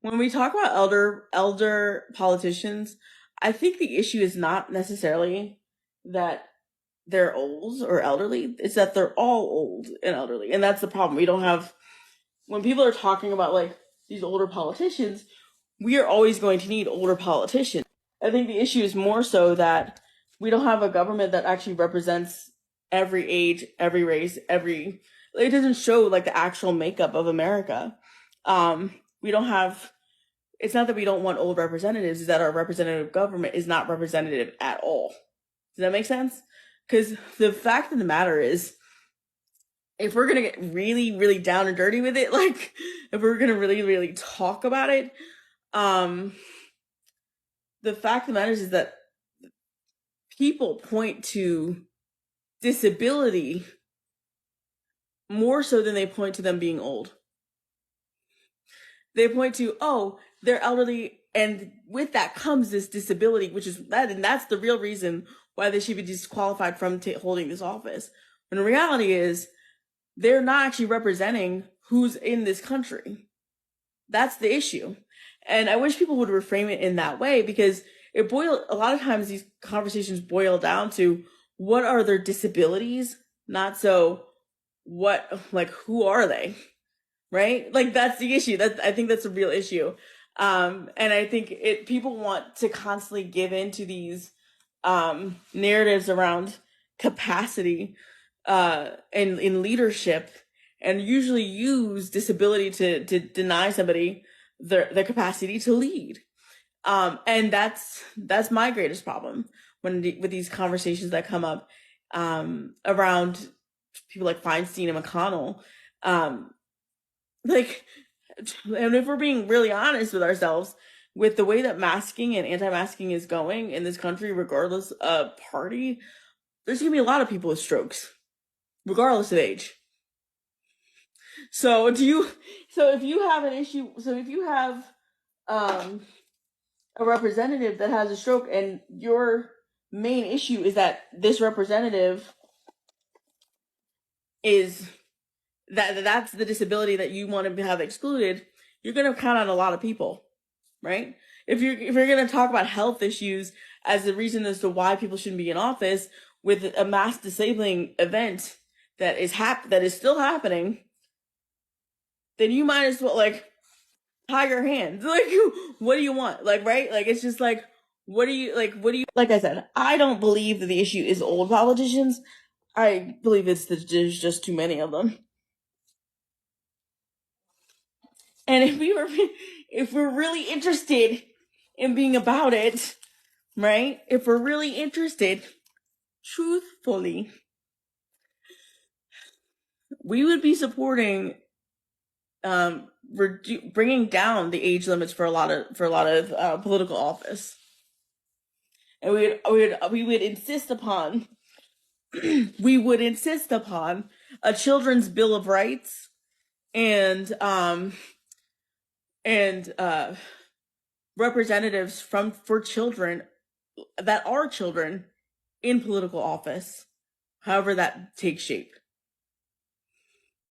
When we talk about elder politicians, I think the issue is not necessarily that they're old or elderly. It's that they're all old and elderly, and that's the problem. We don't have when people are talking about like these older politicians, we are always going to need older politicians. I think the issue is more so that we don't have a government that actually represents every age, every race, every. It doesn't show like the actual makeup of America. We don't have. It's not that we don't want old representatives; it's that our representative government is not representative at all. Does that make sense? Because the fact of the matter is, if we're gonna get really, really down and dirty with it, like if we're gonna really, really talk about it, um, the fact of the matter is that people point to disability more so than they point to them being old. They point to, oh, they're elderly, and with that comes this disability, which is that, and that's the real reason why they should be disqualified from holding this office. When the reality is, they're not actually representing who's in this country. That's the issue. And I wish people would reframe it in that way because a lot of times these conversations boil down to what are their disabilities, not so like who are they? Right? Like that's the issue. I think that's a real issue. And I think people want to constantly give into these narratives around capacity in leadership and usually use disability to deny somebody their capacity to lead. And that's my greatest problem with these conversations that come up around people like Feinstein and McConnell. Like, and if we're being really honest with ourselves, with the way that masking and anti-masking is going in this country, regardless of party, there's gonna be a lot of people with strokes, regardless of age. So if you have an issue, so if you have um, a representative that has a stroke and your main issue is that this representative is that's the disability that you want to have excluded, you're going to count on a lot of people, right? If you're going to talk about health issues as the reason as to why people shouldn't be in office with a mass disabling event that is still happening, then you might as well like tie your hands. Like, what do you want? Like, right? Like, it's just like, what do you like I said, I don't believe that the issue is old politicians. I believe it's that there's just too many of them. And if we're really interested in being about it, right? If we're really interested, truthfully, we would be supporting bringing down the age limits for a lot of political office, and we would insist upon we would insist upon a children's bill of rights and and representatives for children that are children in political office, however that takes shape.